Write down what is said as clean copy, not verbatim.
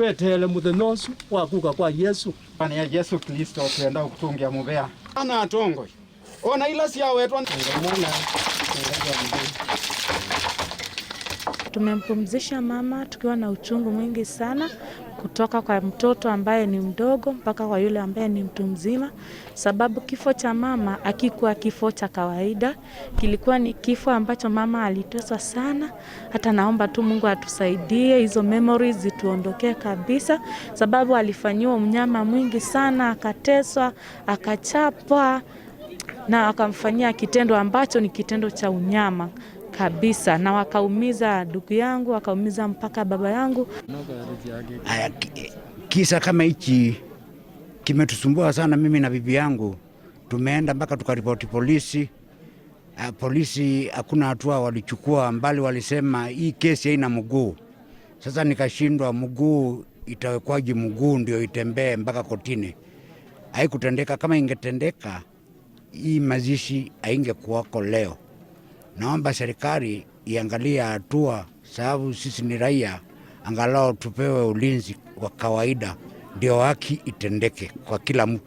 wetele muthenosu wakuka kwa Yesu ani ya Yesu Kristo twenda kutungia mubea ana atongo ona ila sia wetwa mwana. Tumempumzisha mama tukiwa na uchungu mwingi sana, kutoka kwa mtoto ambaye ni mdogo mpaka kwa yule ambaye ni mtu mzima, sababu kifo cha mama hakikuwa kifo cha kawaida, kilikuwa ni kifo ambacho mama aliteswa sana. Hata naomba tu Mungu atusaidie hizo memories zituondokee kabisa, sababu alifanyiwa unyama mwingi sana, akateswa, akachapwa na akamfanyia kitendo ambacho ni kitendo cha unyama kabisa, na wakaumiza ndugu yangu, wakaumiza mpaka baba yangu. Kisa kama hichi kimetusumbua sana mimi na bibi yangu. Tumeenda mpaka tukaripoti polisi. Polisi hakuna hatua walichukua, mbali walisema hii kesi haina mguu. Sasa nikashindwa, mguu itawekwaje? Mguu ndio itembee mpaka kotini. Haikutendeka. Kama ingetendeka hii mazishi haingekuwako leo. Naomba serikali iangalie hatua, sababu sisi ni raia, angalau tupewe ulinzi wa kawaida ndio haki itendeke kwa kila mtu.